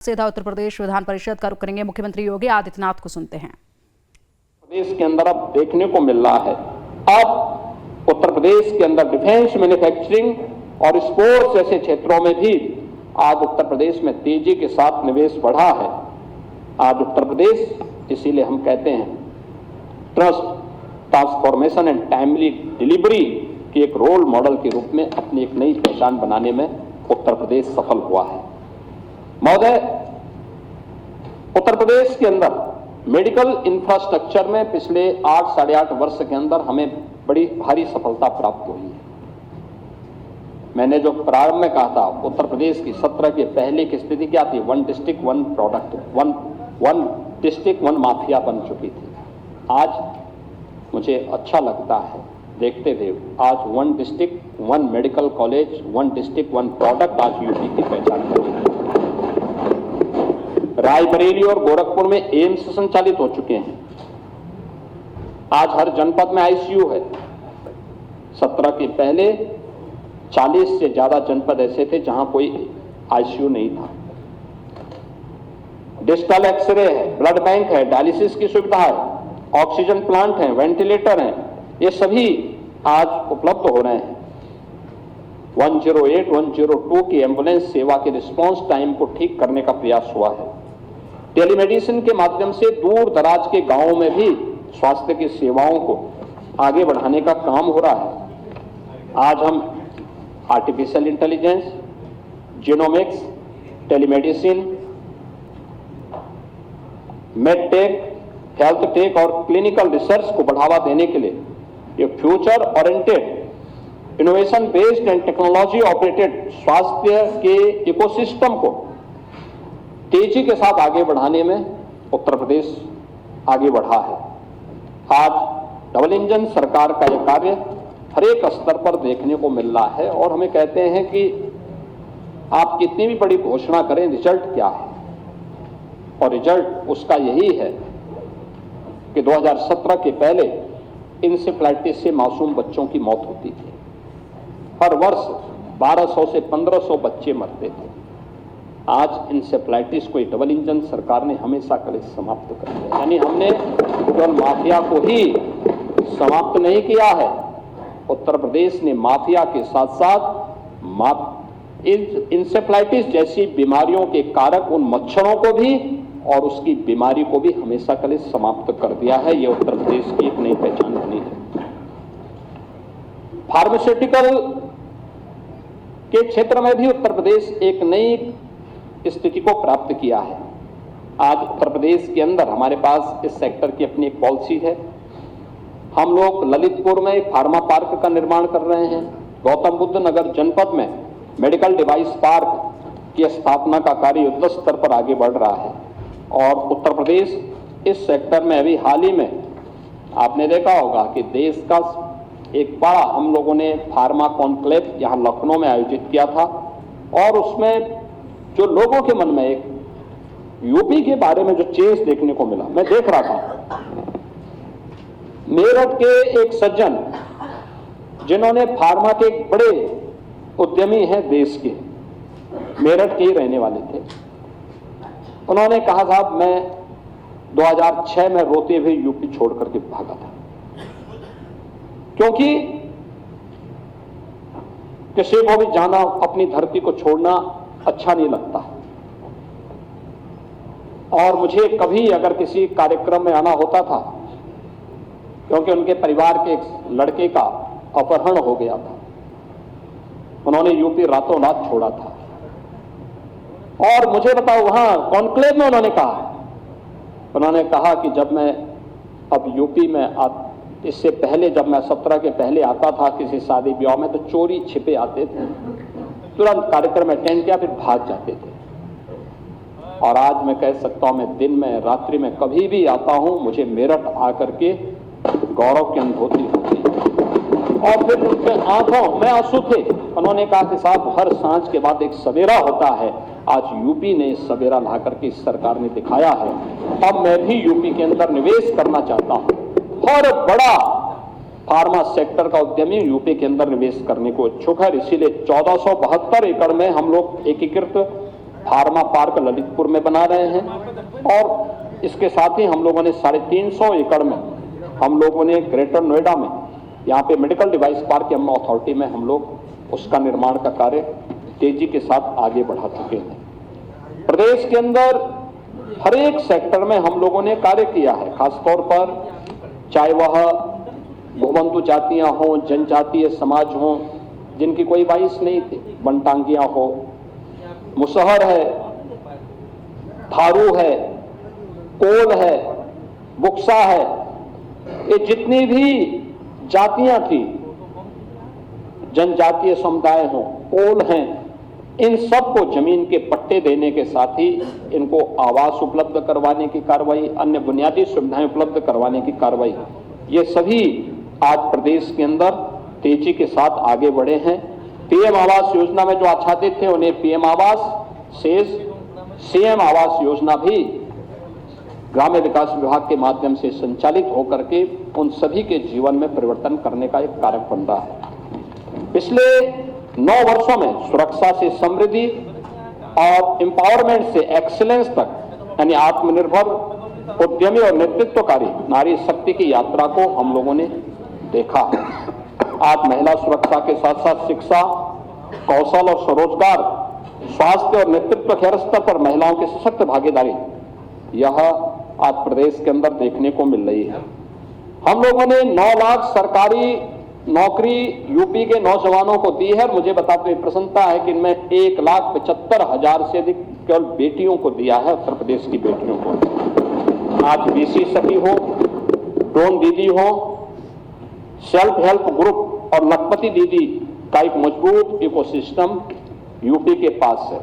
सीधा उत्तर प्रदेश विधान परिषद का रुख करेंगे। मुख्यमंत्री योगी आदित्यनाथ को सुनते हैं। प्रदेश के अंदर अब देखने को मिल रहा है, अब उत्तर प्रदेश के अंदर डिफेंस, मैन्युफैक्चरिंग और स्पोर्ट्स जैसे क्षेत्रों में भी आज उत्तर प्रदेश में तेजी के साथ निवेश बढ़ा है। आज उत्तर प्रदेश, इसीलिए हम कहते हैं trust, transformation and timely delivery के एक रोल मॉडल के रूप में अपनी एक नई पहचान बनाने में उत्तर प्रदेश सफल हुआ है। महोदय, उत्तर प्रदेश के अंदर मेडिकल इंफ्रास्ट्रक्चर में पिछले 8 साढ़े 8 वर्ष के अंदर हमें बड़ी भारी सफलता प्राप्त हुई है। मैंने जो प्रारंभ में कहा था, उत्तर प्रदेश की 17 के पहले की स्थिति क्या थी? 1 district 1 product, one district 1 mafia बन चुकी थी। आज मुझे अच्छा लगता है देखते हुए, आज 1 district 1 medical college, 1 district 1 product आज यूपी की पहचान करेगी। रायबरेली और गोरखपुर में एम्स संचालित हो चुके हैं। आज हर जनपद में आईसीयू है। 17 के पहले 40 से ज्यादा जनपद ऐसे थे जहां कोई आईसीयू नहीं था। डिजिटल एक्सरे है, ब्लड बैंक है, डायलिसिस की सुविधा है, ऑक्सीजन प्लांट है, वेंटिलेटर हैं, ये सभी आज उपलब्ध हो रहे हैं। 108, 102 की एम्बुलेंस सेवा के रिस्पांस टाइम को ठीक करने का प्रयास हुआ है। टेलीमेडिसिन के माध्यम से दूर दराज के गांवों में भी स्वास्थ्य की सेवाओं को आगे बढ़ाने का काम हो रहा है। आज हम artificial intelligence, genomics, telemedicine, medtech, health take और क्लिनिकल रिसर्च को बढ़ावा देने के लिए ये future oriented, innovation based and technology operated स्वास्थ्य के इकोसिस्टम को तेजी के साथ आगे बढ़ाने में उत्तर प्रदेश आगे बढ़ा है। आज डबल इंजन सरकार का यह कार्य हर एक स्तर पर देखने को मिल रहा है और हमें कहते हैं कि आप कितनी भी बड़ी घोषणा करें, रिजल्ट क्या है? और रिजल्ट उसका यही है कि 2017 के पहले इंसेफ्लाइटिस से मासूम बच्चों की मौत होती थी। हर वर्ष 1200 से 1500 बच्चे मरते थे। आज इंसेफ्लाइटिस को डबल इंजन सरकार ने हमेशा के लिए समाप्त कर दिया। यानी हमने केवल माफिया को ही समाप्त नहीं किया है, उत्तर प्रदेश ने माफिया के साथ साथ इंसेफ्लाइटिस जैसी बीमारियों के कारक उन मच्छरों को भी और उसकी बीमारी को भी हमेशा के लिए समाप्त कर दिया है। यह उत्तर प्रदेश की एक नई पहचान बनी है। फार्मास्यूटिकल के क्षेत्र में भी उत्तर प्रदेश एक नई स्थिति को प्राप्त किया है। आज उत्तर प्रदेश के अंदर हमारे पास इस सेक्टर की अपनी एक पॉलिसी है। हम लोग ललितपुर में एक फार्मा पार्क का निर्माण कर रहे हैं। गौतम बुद्ध नगर जनपद में मेडिकल डिवाइस पार्क की स्थापना का कार्य युद्ध स्तर पर आगे बढ़ रहा है। और उत्तर प्रदेश इस सेक्टर में अभी हाल ही में आपने देखा होगा कि देश का एक बड़ा हम लोगों ने फार्मा कॉन्क्लेव यहाँ लखनऊ में आयोजित किया था और उसमें जो लोगों के मन में एक यूपी के बारे में जो चेंज देखने को मिला, मैं देख रहा था। मेरठ के एक सज्जन जिन्होंने फार्मा के एक बड़े उद्यमी हैं देश के, मेरठ के ही रहने वाले थे, उन्होंने कहा साहब मैं 2006 में रोते हुए यूपी छोड़ करके भागा था, क्योंकि किसी को भी जाना, अपनी धरती को छोड़ना अच्छा नहीं लगता। और मुझे कभी अगर किसी कार्यक्रम में आना होता था, क्योंकि उनके परिवार के एक लड़के का अपहरण हो गया था, उन्होंने यूपी रातों रात छोड़ा था। और मुझे बताओ, वहां कॉन्क्लेव में उन्होंने कहा कि जब मैं अब यूपी में इससे पहले जब मैं 17 के पहले आता था किसी शादी ब्याह में, तो चोरी छिपे आते थे, तुरंत कार्यक्रम अटेंड किया, फिर भाग जाते थे। और आज मैं कह सकता हूं, मैं दिन में रात्रि में कभी भी आता हूं, मुझे मेरठ आकर के गौरव की अनुभूति होती है। और फिर उनके आंखों में आंसू थे। उन्होंने कहा कि साहब हर सांझ के बाद एक सवेरा होता है। आज यूपी ने इस सवेरा ला करके इस सरकार ने दिखाया है। अब मैं भी यूपी के अंदर निवेश करना चाहता हूं। हर बड़ा फार्मा सेक्टर का उद्यमी यूपी के अंदर निवेश करने को इच्छुक है। इसीलिए 1472 एकड़ में हम लोग एकीकृत फार्मा पार्क ललितपुर में बना रहे हैं और इसके साथ ही हम लोगों ने 350 एकड़ में हम लोगों ने ग्रेटर नोएडा में यहाँ पे मेडिकल डिवाइस पार्क एम अथॉरिटी में हम लोग उसका निर्माण का कार्य तेजी के साथ आगे बढ़ा चुके हैं। प्रदेश के अंदर हर एक सेक्टर में हम लोगों ने कार्य किया है, खासतौर पर चाहे वह भूबंधु जातियां हों, जनजातीय समाज हों जिनकी कोई बाइस नहीं थी, बनटांगियां हो, मुसहर है, थारू है, कोल है, बुक्सा है, ये जितनी भी जातियां थी, जनजातीय समुदाय हों, कोल हैं, इन सबको जमीन के पट्टे देने के साथ ही इनको आवास उपलब्ध करवाने की कार्रवाई, अन्य बुनियादी सुविधाएं उपलब्ध करवाने की कार्रवाई, ये सभी आज प्रदेश के अंदर तेजी के साथ आगे बढ़े हैं। पीएम आवास योजना में जो आच्छादित थे उन्हें पीएम आवास शेष सीएम आवास योजना भी ग्रामीण विकास विभाग के माध्यम से संचालित होकर के उन सभी के जीवन में परिवर्तन करने का एक कारक बन रहा है। पिछले 9 वर्षों में सुरक्षा से समृद्धि और एम्पावरमेंट से एक्सीलेंस तक यानी आत्मनिर्भर, उद्यमी और नेतृत्वकारी नारी शक्ति की यात्रा को हम लोगों ने देखा है। आज महिला सुरक्षा के साथ साथ शिक्षा, कौशल और स्वरोजगार, स्वास्थ्य और नेतृत्व के हर स्तर पर महिलाओं की सशक्त भागीदारी यह आज प्रदेश के अंदर देखने को मिल रही है। हम लोगों ने 9 लाख सरकारी नौकरी यूपी के नौजवानों को दी है और मुझे बताते हुए प्रसन्नता है कि इनमें 1,75,000 से अधिक केवल बेटियों को दिया है, उत्तर प्रदेश की बेटियों को। आज बीसी सखी हो, ड्रोन दीदी हो, सेल्फ हेल्प ग्रुप और लखपति दीदी का एक मजबूत इकोसिस्टम यूपी के पास है।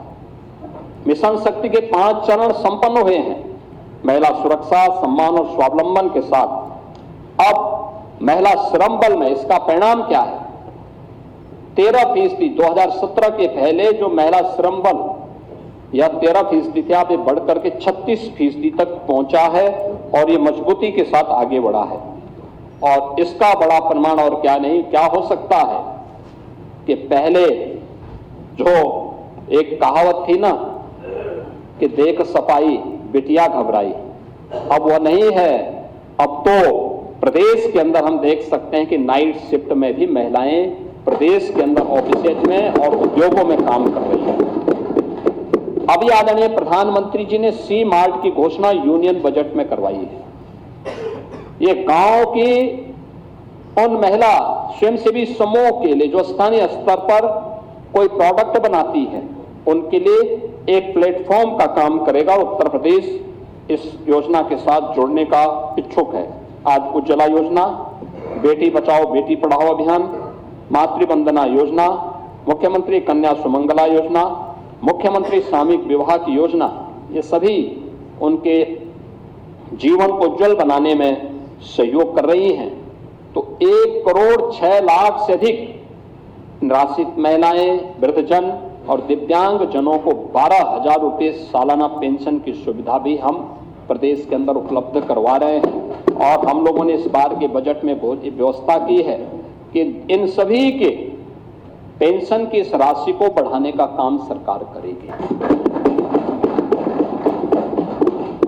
मिशन शक्ति के 5 चरण संपन्न हुए हैं। महिला सुरक्षा, सम्मान और स्वावलंबन के साथ अब महिला श्रम बल में इसका परिणाम क्या है? 13% 2017 के पहले जो महिला श्रम बल या 13% था, अब ये बढ़कर के 36% तक पहुंचा है और ये मजबूती के साथ आगे बढ़ा है। और इसका बड़ा प्रमाण और क्या नहीं, क्या हो सकता है कि पहले जो एक कहावत थी ना कि देख सफाई बिटिया घबराई, अब वह नहीं है। अब तो प्रदेश के अंदर हम देख सकते हैं कि नाइट शिफ्ट में भी महिलाएं प्रदेश के अंदर ऑफिसेज में और उद्योगों में काम कर रही हैं। अभी आदरणीय प्रधानमंत्री जी ने सी मार्ट की घोषणा यूनियन बजट में करवाई है। ये गांव की उन महिला स्वयंसेवी समूह के लिए जो स्थानीय स्तर पर कोई प्रोडक्ट बनाती है उनके लिए एक प्लेटफॉर्म का काम करेगा। उत्तर प्रदेश इस योजना के साथ जुड़ने का इच्छुक है। आज उज्ज्वला योजना, बेटी बचाओ बेटी पढ़ाओ अभियान, मातृवंदना योजना, मुख्यमंत्री कन्या सुमंगला योजना, मुख्यमंत्री सामूहिक विवाह की योजना, ये सभी उनके जीवन को उज्जवल बनाने में सहयोग कर रही हैं। तो 1,06,00,000 से अधिक निराश्रित महिलाएं, वृद्धजन और दिव्यांग जनों को 12,000 रुपये सालाना पेंशन की सुविधा भी हम प्रदेश के अंदर उपलब्ध करवा रहे हैं। और हम लोगों ने इस बार के बजट में बहुत व्यवस्था की है कि इन सभी के पेंशन की इस राशि को बढ़ाने का काम सरकार करेगी।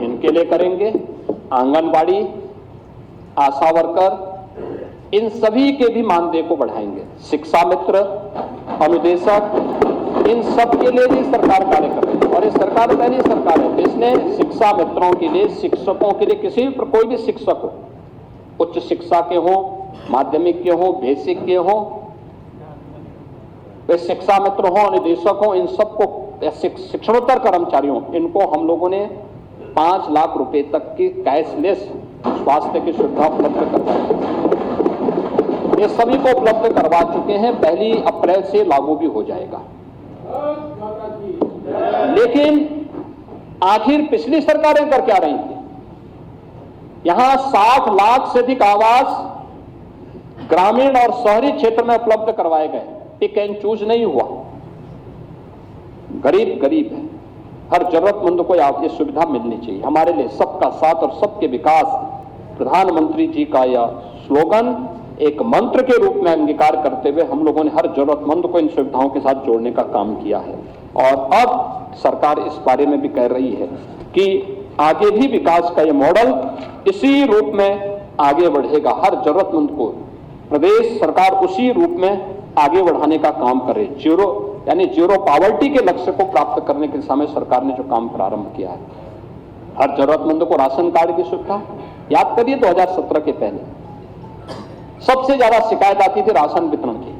इनके लिए करेंगे, आंगनबाड़ी, आशा वर्कर, इन सभी के भी मानदेय को बढ़ाएंगे। शिक्षा मित्र, अनुदेशक, इन सब के लिए भी सरकार कार्य कर रही है। और ये सरकार पहली सरकार है इसने शिक्षा मित्रों के लिए, शिक्षकों के लिए, किसी भी कोई भी शिक्षक हो, उच्च शिक्षा के हो, माध्यमिक के हो, बेसिक के हो, वे शिक्षा मित्र हो, अनुदेशक हो, इन सबको शिक्षणोत्तर कर्मचारियों, इनको हम लोगों ने 5 लाख रुपए तक की कैशलेस स्वास्थ्य की सुविधा उपलब्ध करवाई। ये सभी को उपलब्ध करवा चुके हैं। 1 अप्रैल से लागू भी हो जाएगा। लेकिन आखिर पिछली सरकारें कर क्या रही थी? यहां 60 लाख से अधिक आवास ग्रामीण और शहरी क्षेत्र में उपलब्ध करवाए गए। पिक एंड चूज नहीं हुआ। गरीब गरीब है, हर जरूरतमंद को ये सुविधा मिलनी चाहिए। हमारे लिए सबका साथ और सबके विकास, प्रधानमंत्री जी का यह स्लोगन एक मंत्र के रूप में अंगीकार करते हुए हम लोगों ने हर जरूरतमंद को इन सुविधाओं के साथ जोड़ने का काम किया है। और अब सरकार इस बारे में भी कह रही है कि आगे भी विकास का ये मॉडल इसी रूप में आगे बढ़ेगा। हर जरूरतमंद को प्रदेश सरकार उसी रूप में आगे बढ़ाने का काम करे। जीरो पॉवर्टी के लक्ष्य को प्राप्त करने के दिशा में सरकार ने जो काम प्रारंभ किया है। हर जरूरतमंद को राशन कार्ड की सुविधा, याद करिए 2017 के पहले सबसे ज्यादा शिकायत आती थी राशन वितरण की।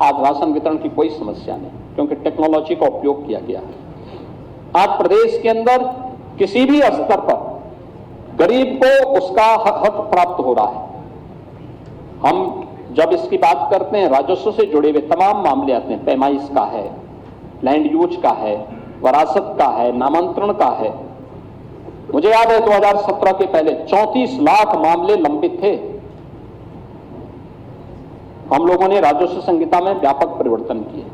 आज राशन वितरण की कोई समस्या नहीं, क्योंकि टेक्नोलॉजी का उपयोग किया गया है। आज प्रदेश के अंदर किसी भी स्तर पर गरीब को उसका हक प्राप्त हो रहा है। हम जब इसकी बात करते हैं, राजस्व से जुड़े हुए तमाम मामले आते हैं। पैमाइश का है, लैंड यूज का है, वरासत का है, नामांतरण का है। मुझे याद है 2017 के पहले 34 लाख मामले लंबित थे। हम लोगों ने राजस्व संहिता में व्यापक परिवर्तन किए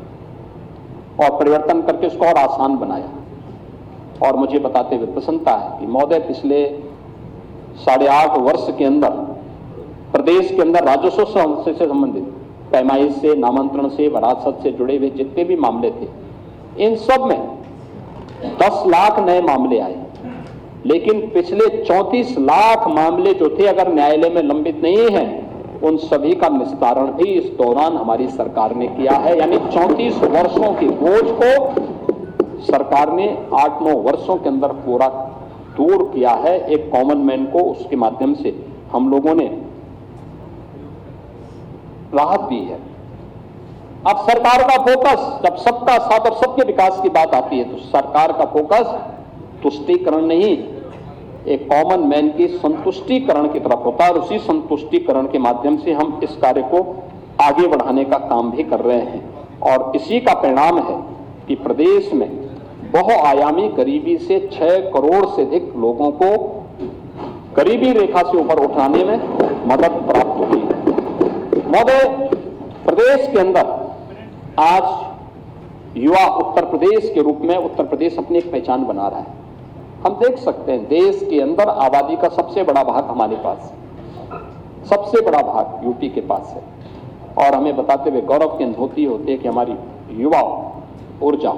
और परिवर्तन करके उसको और आसान बनाया। और मुझे बताते हुए प्रसन्नता है कि महोदय पिछले 8.5 वर्ष के अंदर प्रदेश के अंदर राजस्व से संबंधित पैमाइश से, नामांतरण से, वरासत से जुड़े हुए जितने भी मामले थे, इन सब में 10 लाख नए मामले आए। लेकिन पिछले 34 लाख मामले जो थे, अगर न्यायालय में लंबित नहीं है, उन सभी का निस्तारण भी इस दौरान हमारी सरकार ने किया है। यानी 34 वर्षों की बोझ को सरकार ने 8-9 वर्षों के अंदर पूरा दूर किया है। एक कॉमन मैन को उसके माध्यम से हम लोगों ने राहत दी है। अब सरकार का फोकस, जब सबका साथ और सबके विकास की बात आती है, तो सरकार का फोकस तुष्टीकरण नहीं, एक कॉमन मैन की संतुष्टिकरण की तरफ होता है। और उसी संतुष्टिकरण के माध्यम से हम इस कार्य को आगे बढ़ाने का काम भी कर रहे हैं। और इसी का परिणाम है कि प्रदेश में बहुआयामी गरीबी से 6 करोड़ से अधिक लोगों को गरीबी रेखा से ऊपर उठाने में मदद प्राप्त हुई है। महोदय, प्रदेश के अंदर आज युवा उत्तर प्रदेश के रूप में उत्तर प्रदेश अपनी एक पहचान बना रहा है। हम देख सकते हैं देश के अंदर आबादी का सबसे बड़ा भाग हमारे पास है, सबसे बड़ा भाग यूपी के पास है। और हमें बताते हुए गौरव की अनुभूति होती है कि हमारी युवा ऊर्जा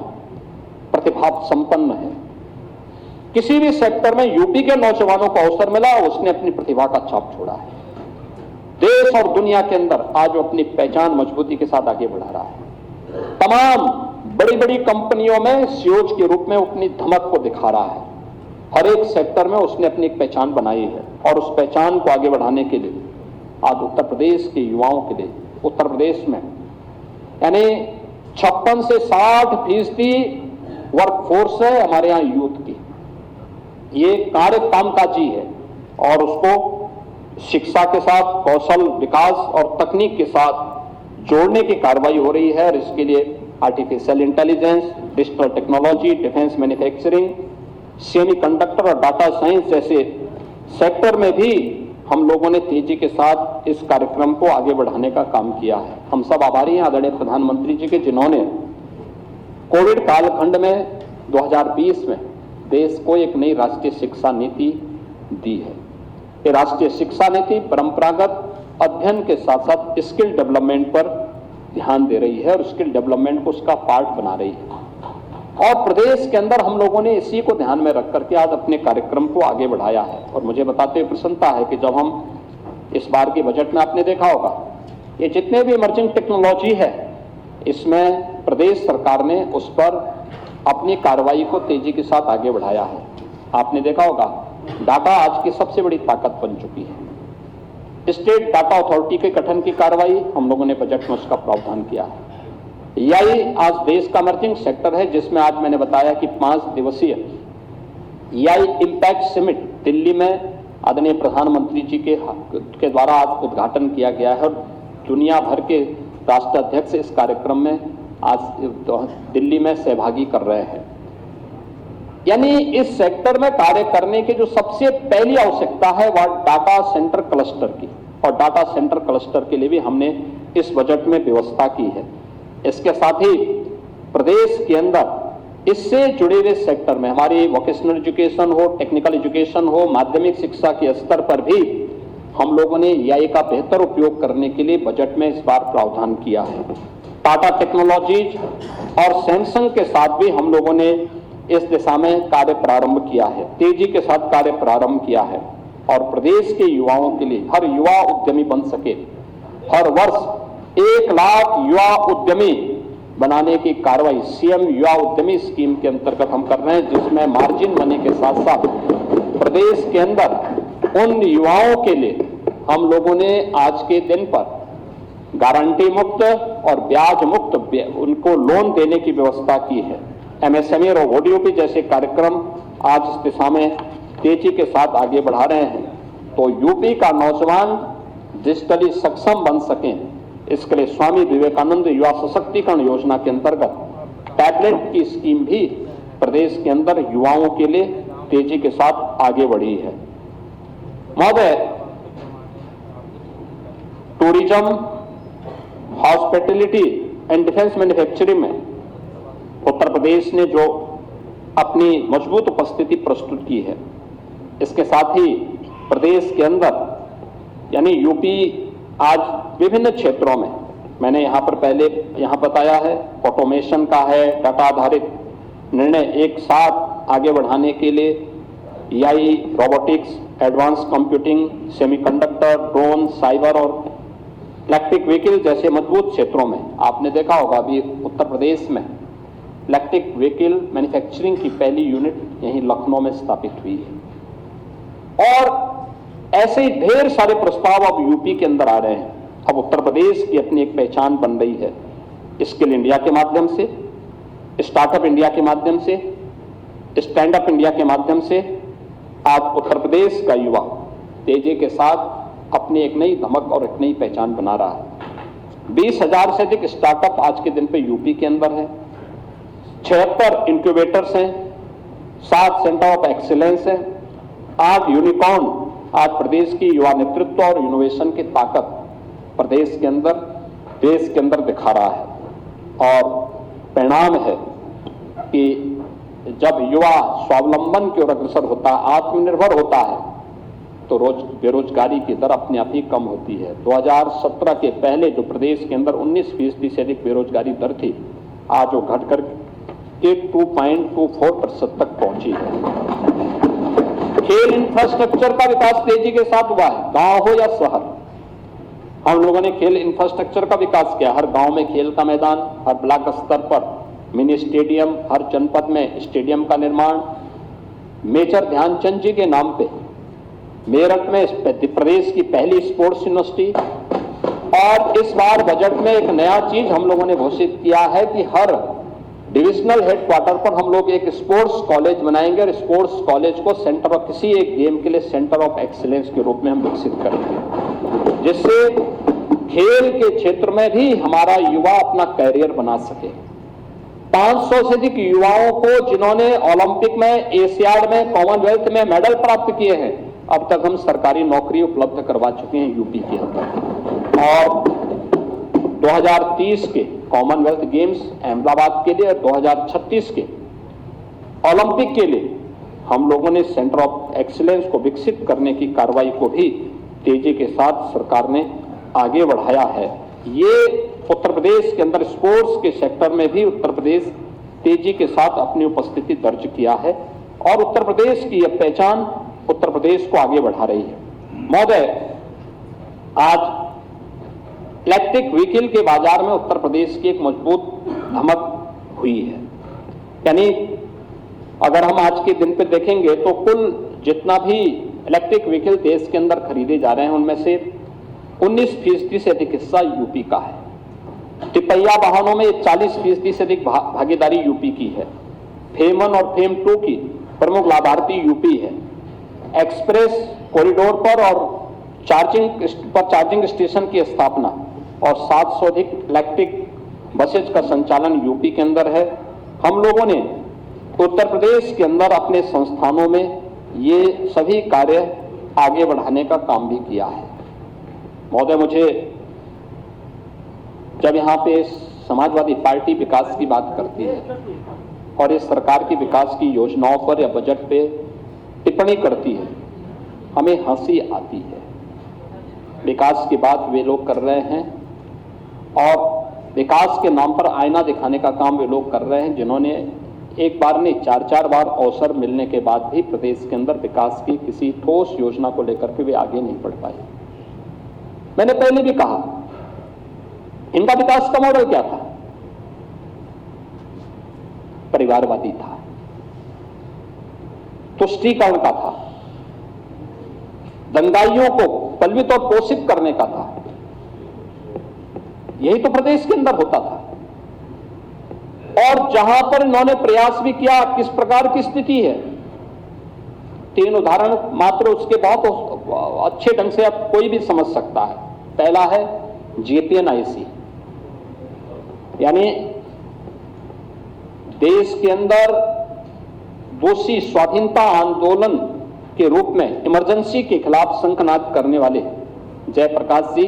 प्रतिभा संपन्न है। किसी भी सेक्टर में यूपी के नौजवानों को अवसर मिला, उसने अपनी प्रतिभा का छाप छोड़ा है। देश और दुनिया के अंदर आज वो अपनी पहचान मजबूती के साथ आगे बढ़ा रहा है। तमाम बड़ी बड़ी कंपनियों में सीईओ के रूप में अपनी धमक को दिखा रहा है। हर एक सेक्टर में उसने अपनी एक पहचान बनाई है। और उस पहचान को आगे बढ़ाने के लिए आज उत्तर प्रदेश के युवाओं के लिए, उत्तर प्रदेश में यानी 56 से 60% वर्कफोर्स है हमारे यहाँ यूथ की। ये कार्य कामकाजी है और उसको शिक्षा के साथ कौशल विकास और तकनीक के साथ जोड़ने की कार्रवाई हो रही है। और इसके लिए artificial intelligence, digital technology, defence manufacturing, semiconductor और डाटा साइंस जैसे सेक्टर में भी हम लोगों ने तेजी के साथ इस कार्यक्रम को आगे बढ़ाने का काम किया है। हम सब आभारी हैं आदरणीय प्रधानमंत्री जी के, जिन्होंने कोविड कालखंड में 2020 में देश को एक नई राष्ट्रीय शिक्षा नीति दी है। ये राष्ट्रीय शिक्षा नीति परंपरागत अध्ययन के साथ साथ स्किल डेवलपमेंट पर ध्यान दे रही है और स्किल डेवलपमेंट को उसका पार्ट बना रही है। और प्रदेश के अंदर हम लोगों ने इसी को ध्यान में रख करके आज अपने कार्यक्रम को आगे बढ़ाया है। और मुझे बताते हुए प्रसन्नता है कि जब हम इस बार के बजट में आपने देखा होगा, ये जितने भी इमर्जिंग टेक्नोलॉजी है, इसमें प्रदेश सरकार ने उस पर अपनी कार्रवाई को तेजी के साथ आगे बढ़ाया है। आपने देखा होगा डाटा आज की सबसे बड़ी ताकत बन चुकी है। स्टेट डाटा अथॉरिटी के गठन की कार्रवाई हम लोगों ने बजट में उसका प्रावधान किया है। एआई आज देश का इमर्जिंग सेक्टर है, जिसमें आज मैंने बताया कि 5 दिवसीय एआई इम्पैक्ट समिट दिल्ली में आदरणीय प्रधानमंत्री जी के द्वारा आज उद्घाटन किया गया है। और दुनिया भर के राष्ट्राध्यक्ष इस कार्यक्रम में आज दिल्ली में सहभागी कर रहे हैं। यानी इस सेक्टर में कार्य करने की जो सबसे पहली आवश्यकता है वह डाटा सेंटर क्लस्टर की, और डाटा सेंटर क्लस्टर के लिए भी हमने इस बजट में व्यवस्था की है। इसके साथ ही प्रदेश के अंदर इससे जुड़े हुए सेक्टर में हमारी वोकेशनल एजुकेशन हो, टेक्निकल एजुकेशन हो, माध्यमिक शिक्षा के स्तर पर भी हम लोगों ने एआई का बेहतर उपयोग करने के लिए बजट में इस बार प्रावधान किया है। टाटा टेक्नोलॉजीज और सैमसंग के साथ भी हम लोगों ने इस दिशा में कार्य प्रारंभ किया है, तेजी के साथ कार्य प्रारंभ किया है और प्रदेश के युवाओं के लिए हर युवा उद्यमी बन सके, हर वर्ष 1 लाख युवा उद्यमी बनाने की कार्रवाई सीएम युवा उद्यमी स्कीम के अंतर्गत हम कर रहे हैं, जिसमें मार्जिन मनी के साथ साथ प्रदेश के अंदर उन युवाओं के लिए हम लोगों ने आज के दिन पर गारंटी मुक्त और ब्याज मुक्त उनको लोन देने की व्यवस्था की है। एमएसएमई और ओडीओपी जैसे कार्यक्रम आज इस दिशा में तेजी के साथ आगे बढ़ा रहे हैं। तो यूपी का नौजवान डिजिटली सक्षम बन सकें, इसके लिए स्वामी विवेकानंद युवा सशक्तिकरण योजना के अंतर्गत टैबलेट की स्कीम भी प्रदेश के अंदर युवाओं के लिए तेजी के साथ आगे बढ़ी है। महोदय, tourism, hospitality and defence manufacturing में उत्तर प्रदेश ने जो अपनी मजबूत उपस्थिति प्रस्तुत की है, इसके साथ ही प्रदेश के अंदर यानी यूपी आज विभिन्न क्षेत्रों में, मैंने यहाँ पर पहले यहाँ बताया है, ऑटोमेशन का है, डाटा आधारित निर्णय एक साथ आगे बढ़ाने के लिए AI, robotics, advance computing, semiconductor, drone, cyber और इलेक्ट्रिक व्हीकल जैसे मजबूत क्षेत्रों में आपने देखा होगा अभी उत्तर प्रदेश में इलेक्ट्रिक व्हीकल मैन्युफैक्चरिंग की पहली यूनिट यहीं लखनऊ में स्थापित हुई है। और ऐसे ही ढेर सारे प्रस्ताव अब यूपी के अंदर आ रहे हैं। अब उत्तर प्रदेश की अपनी एक पहचान बन रही है। स्किल इंडिया के माध्यम से, स्टार्टअप इंडिया के माध्यम से, स्टैंड अप इंडिया के माध्यम से आज उत्तर प्रदेश का युवा तेजी के साथ अपनी एक नई धमक और एक नई पहचान बना रहा है। 20,000 से अधिक स्टार्टअप आज के दिन पे यूपी के अंदर है, 76 इंक्यूबेटर्स हैं, 7 सेंटर ऑफ एक्सीलेंस हैं, 8 यूनिकॉर्न आज प्रदेश की युवा नेतृत्व और इनोवेशन की ताकत प्रदेश के अंदर, देश के अंदर दिखा रहा है। और परिणाम है कि जब युवा स्वावलंबन की ओर अग्रसर होता है, आत्मनिर्भर होता है, तो बेरोजगारी की दर अपने आप ही कम होती है। 2017 के पहले जो प्रदेश के अंदर 19% से अधिक बेरोजगारी दर थी, आज वो घटकर 2.24% तक पहुंची है। खेल इंफ्रास्ट्रक्चर का विकास तेजी के साथ हुआ है, गांव हो या शहर। हम लोगों ने खेल इंफ्रास्ट्रक्चर का विकास किया, हर गांव में खेल का मैदान, हर ब्लॉक स्तर पर मिनी स्टेडियम, हर जनपद में स्टेडियम का निर्माण। मेजर ध्यानचंद जी के नाम पे मेरठ में प्रदेश की पहली स्पोर्ट्स यूनिवर्सिटी। और इस बार बजट में एक नया चीज हम लोगों ने घोषित किया है कि हर डिविजनल हेडक्वार्टर पर हम लोग एक स्पोर्ट्स कॉलेज बनाएंगे और स्पोर्ट्स कॉलेज को सेंटर ऑफ किसी एक गेम के लिए सेंटर ऑफ एक्सीलेंस के रूप में हम विकसित करेंगे, जिससे खेल के क्षेत्र में भी हमारा युवा अपना कैरियर बना सके। 500 से अधिक युवाओं को जिन्होंने ओलंपिक में, एशियाड में, कॉमनवेल्थ में मेडल प्राप्त किए हैं, अब तक हम सरकारी नौकरी उपलब्ध करवा चुके हैं यूपी के अंदर। और 2030 के कॉमनवेल्थ गेम्स अहमदाबाद के लिए और 2036 के ओलंपिक के लिए हम लोगों ने सेंटर ऑफ एक्सीलेंस को विकसित करने की कार्रवाई को भी तेजी के साथ सरकार ने आगे बढ़ाया है। ये उत्तर प्रदेश के अंदर स्पोर्ट्स के सेक्टर में भी उत्तर प्रदेश तेजी के साथ अपनी उपस्थिति दर्ज किया है और उत्तर प्रदेश की यह पहचान उत्तर प्रदेश को आगे बढ़ा रही है। महोदय, आज इलेक्ट्रिक व्हीकल के बाजार में उत्तर प्रदेश की एक मजबूत धमक हुई है। यानी अगर हम आज के दिन पे देखेंगे तो कुल जितना भी इलेक्ट्रिक व्हीकल देश के अंदर खरीदे जा रहे हैं, उनमें से 19% से अधिक हिस्सा यूपी का है। तिपहिया वाहनों में 40% से अधिक भागीदारी यूपी की है। फेम 1 और फेम 2 की प्रमुख लाभार्थी यूपी है। एक्सप्रेस कॉरिडोर पर और चार्जिंग स्टेशन की स्थापना और 700 अधिक इलेक्ट्रिक बसेज का संचालन यूपी के अंदर है। हम लोगों ने उत्तर प्रदेश के अंदर अपने संस्थानों में ये सभी कार्य आगे बढ़ाने का काम भी किया है। महोदय, मुझे जब यहाँ पे समाजवादी पार्टी विकास की बात करती है और इस सरकार की विकास की योजनाओं पर या बजट पे टिप्पणी करती है, हमें हंसी आती है। विकास की बात वे लोग कर रहे हैं और विकास के नाम पर आईना दिखाने का काम वे लोग कर रहे हैं, जिन्होंने एक बार नहीं 4-4 बार अवसर मिलने के बाद भी प्रदेश के अंदर विकास की किसी ठोस योजना को लेकर के वे आगे नहीं बढ़ पाए। मैंने पहले भी कहा, इनका विकास का मॉडल क्या था? परिवारवादी था, तुष्टीकरण का था, दंगाइयों को पलवित और पोषित करने का था। यही तो प्रदेश के अंदर होता था। और जहां पर इन्होंने प्रयास भी किया, किस प्रकार की स्थिति है, 3 उदाहरण मात्र, उसके बहुत अच्छे ढंग से अब कोई भी समझ सकता है। पहला है JPNIC, यानी देश के अंदर दोषी स्वाधीनता आंदोलन के रूप में इमरजेंसी के खिलाफ शंखनाद करने वाले जयप्रकाश जी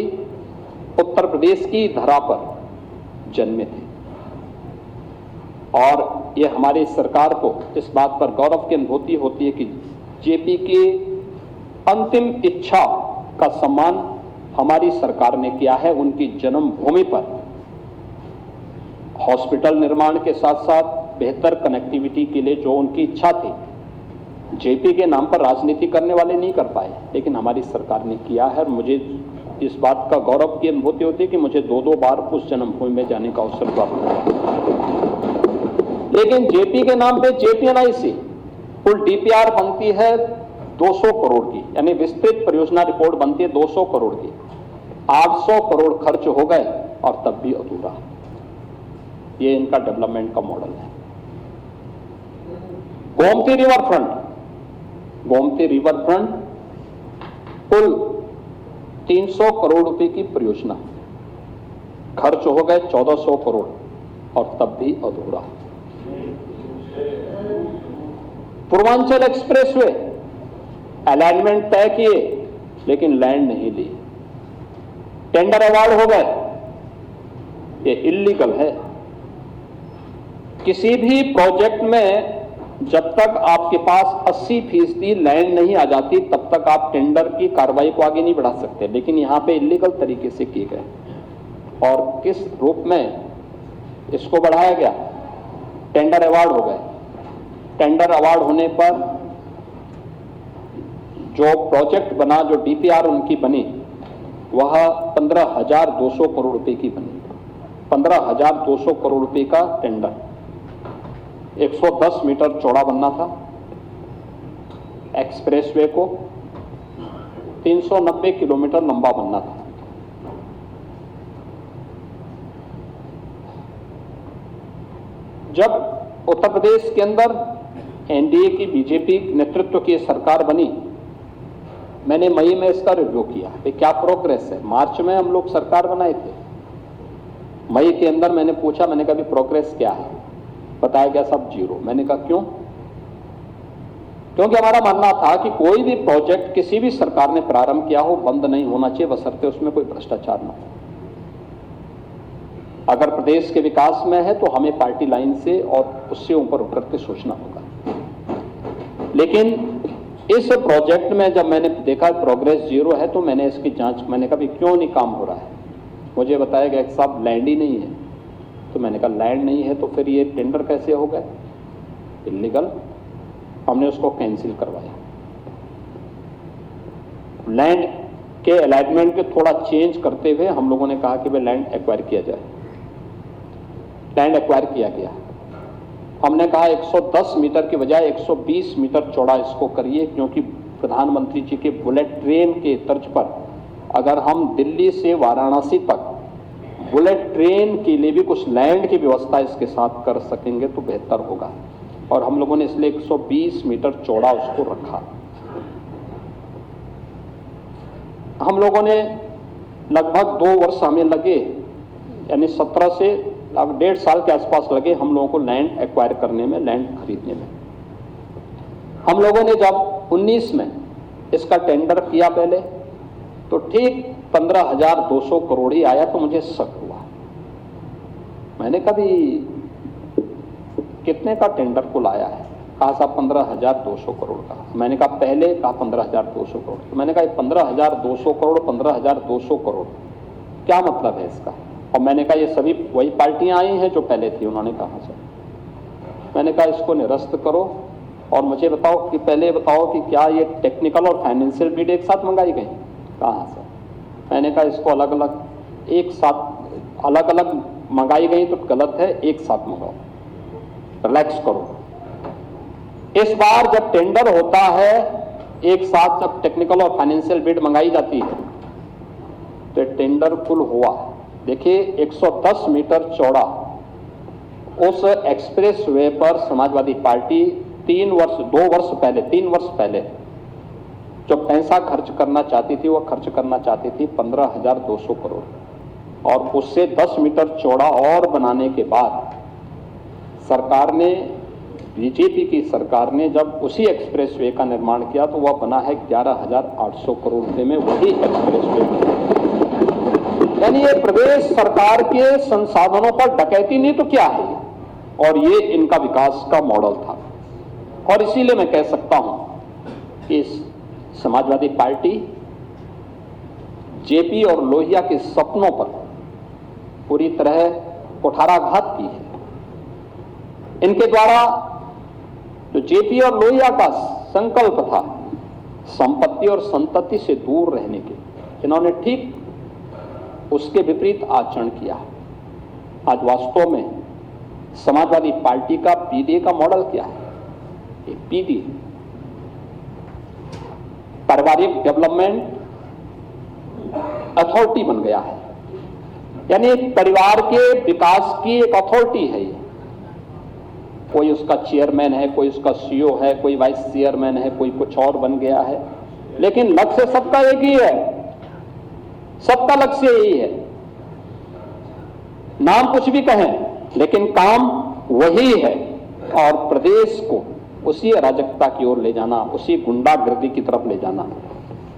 उत्तर प्रदेश की धरा पर जन्मे थे। और ये हमारी सरकार को इस बात पर गौरव की अनुभूति होती है कि JP की अंतिम इच्छा का सम्मान हमारी सरकार ने किया है। उनकी जन्मभूमि पर हॉस्पिटल निर्माण के साथ साथ बेहतर कनेक्टिविटी के लिए जो उनकी इच्छा थी, JP के नाम पर राजनीति करने वाले नहीं कर पाए, लेकिन हमारी सरकार ने किया है। और मुझे इस बात का गौरव की अनुभूति होती है कि मुझे 2-2 बार उस जन्मभूमि में जाने का अवसर प्राप्त हुआ। लेकिन JP के नाम पे JPNIC कुल DPR बनती है 200 करोड़ की, यानी विस्तृत परियोजना रिपोर्ट बनती है 200 करोड़ की। 800 करोड़ खर्च हो गए और तब भी अधूरा। ये इनका डेवलपमेंट का मॉडल है। गोमती रिवर फ्रंट कुल 300 करोड़ रुपए की परियोजना, खर्च हो गए 1400 करोड़ और तब भी अधूरा। पूर्वांचल एक्सप्रेसवे अलाइनमेंट तय किए लेकिन लैंड नहीं ली, टेंडर अवार्ड हो गए, ये इल्लीगल है। किसी भी प्रोजेक्ट में जब तक आपके पास 80% लैंड नहीं आ जाती तब तक आप टेंडर की कार्रवाई को आगे नहीं बढ़ा सकते, लेकिन यहां पे इल्लीगल तरीके से किए गए। और किस रूप में इसको बढ़ाया गया? टेंडर अवार्ड हो गए। टेंडर अवार्ड होने पर जो प्रोजेक्ट बना, जो DPR उनकी बनी, वह 15,200 करोड़ रुपए की बनी। 15,200 करोड़ रुपए का टेंडर, 110 मीटर चौड़ा बनना था एक्सप्रेसवे को, 390 किलोमीटर लंबा बनना था। जब उत्तर प्रदेश के अंदर NDA की BJP नेतृत्व की सरकार बनी, मैंने मई में इसका रिव्यू किया कि क्या प्रोग्रेस है। मार्च में हम लोग सरकार बनाए थे, मई के अंदर मैंने पूछा, मैंने कहा भी प्रोग्रेस क्या है? बताया गया सब 0। मैंने कहा क्यों? क्योंकि हमारा मानना था कि कोई भी प्रोजेक्ट किसी भी सरकार ने प्रारंभ किया हो बंद नहीं होना चाहिए, बशर्ते उसमें कोई भ्रष्टाचार न हो। अगर प्रदेश के विकास में है तो हमें पार्टी लाइन से और उससे ऊपर उठ करके सोचना होगा। लेकिन इस प्रोजेक्ट में जब मैंने देखा प्रोग्रेस 0 है तो मैंने इसकी जांच, मैंने कहा भी क्यों नहीं काम हो रहा है? मुझे बताया गया कि साहब लैंड ही नहीं है। तो मैंने कहा लैंड नहीं है तो फिर ये टेंडर कैसे हो गए? इल्लीगल। हमने उसको कैंसिल करवाया। लैंड के अलाइनमेंट के थोड़ा चेंज करते हुए हम लोगों ने कहा कि भाई लैंड एक्वायर किया जाए। लैंड एक्वायर किया गया। हमने कहा 110 मीटर की बजाय 120 मीटर चौड़ा इसको करिए, क्योंकि प्रधानमंत्री जी के बुलेट ट्रेन के तर्ज पर अगर हम दिल्ली से वाराणसी तक बुलेट ट्रेन के लिए भी कुछ लैंड की व्यवस्था इसके साथ कर सकेंगे तो बेहतर होगा। और हम लोगों ने इसलिए 120 मीटर चौड़ा उसको रखा। हम लोगों ने लगभग 2 वर्ष हमें लगे, यानी 17 से 1.5 साल के आसपास लगे हम लोगों को लैंड एक्वायर करने में, लैंड खरीदने में। हम लोगों ने जब 19 में इसका टेंडर किया पहले, तो ठीक 15,200 करोड़ ही आया, तो मुझे शक हुआ। मैंने कभी कितने का टेंडर को लाया है? कहा साहब 15,200 करोड़ का। मैंने कहा पहले, कहा 15,200 करोड़। तो मैंने कहा 15,200 करोड़, 15,200 करोड़ क्या मतलब है इसका? और मैंने कहा ये सभी वही पार्टियां आई हैं जो पहले थी। उन्होंने कहा सर। मैंने कहा इसको निरस्त करो और मुझे बताओ कि पहले बताओ कि क्या ये टेक्निकल और फाइनेंशियल बिड एक साथ मंगाई गई? कहाँ सर? मैंने कहा इसको अलग अलग एक साथ अलग अलग मंगाई गई तो गलत है, एक साथ मंगाओ, रिलैक्स करो। इस बार जब टेंडर होता है एक साथ, जब टेक्निकल और फाइनेंशियल बिड मंगाई जाती है तो टेंडर कुल हुआ, देखिए 110 मीटर चौड़ा उस एक्सप्रेस वे पर समाजवादी पार्टी 3 वर्ष पहले जो पैसा खर्च करना चाहती थी, वह खर्च करना चाहती थी 15,200 करोड़। और उससे 10 मीटर चौड़ा और बनाने के बाद सरकार ने, बीजेपी की सरकार ने जब उसी एक्सप्रेस वे का निर्माण किया तो वह बना है 11,800 करोड़ रुपए में, वही एक्सप्रेस वे। यानी ये प्रदेश सरकार के संसाधनों पर डकैती नहीं तो क्या है, और ये इनका विकास का मॉडल था। और इसीलिए मैं कह सकता हूं कि समाजवादी पार्टी जेपी और लोहिया के सपनों पर पूरी तरह कुठाराघात की है। इनके द्वारा जो जेपी और लोहिया का संकल्प था संपत्ति और संतति से दूर रहने के, इन्होंने ठीक उसके विपरीत आचरण किया। आज वास्तव में समाजवादी पार्टी का पीडीए का मॉडल क्या है? एक पीडीए, पारिवारिक डेवलपमेंट अथॉरिटी बन गया है। यानी एक परिवार के विकास की एक अथॉरिटी है ये। कोई उसका चेयरमैन है, कोई उसका सीईओ है, कोई वाइस चेयरमैन है, कोई कुछ और बन गया है, लेकिन लक्ष्य सबका एक ही है, सबका लक्ष्य यही है। नाम कुछ भी कहें लेकिन काम वही है, और प्रदेश को उसी अराजकता की ओर ले जाना, उसी गुंडागर्दी की तरफ ले जाना।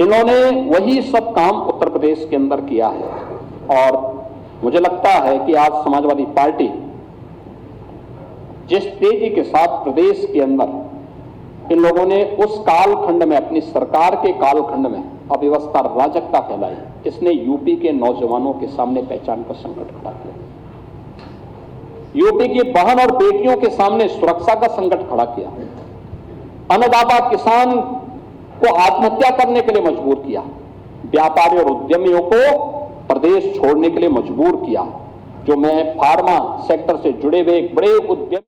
इन्होंने वही सब काम उत्तर प्रदेश के अंदर किया है। और मुझे लगता है कि आज समाजवादी पार्टी जिस तेजी के साथ प्रदेश के अंदर इन लोगों ने उस कालखंड में, अपनी सरकार के कालखंड में अव्यवस्था, अराजकता फैलाई, इसने यूपी के नौजवानों के सामने पहचान का संकट खड़ा किया। यूपी की बहन और बेटियों के सामने सुरक्षा का संकट खड़ा किया। अन्नदाता किसान को आत्महत्या करने के लिए मजबूर किया। व्यापारी और उद्यमियों को प्रदेश छोड़ने के लिए मजबूर किया। जो मैं फार्मा सेक्टर से जुड़े हुए एक बड़े उद्यमी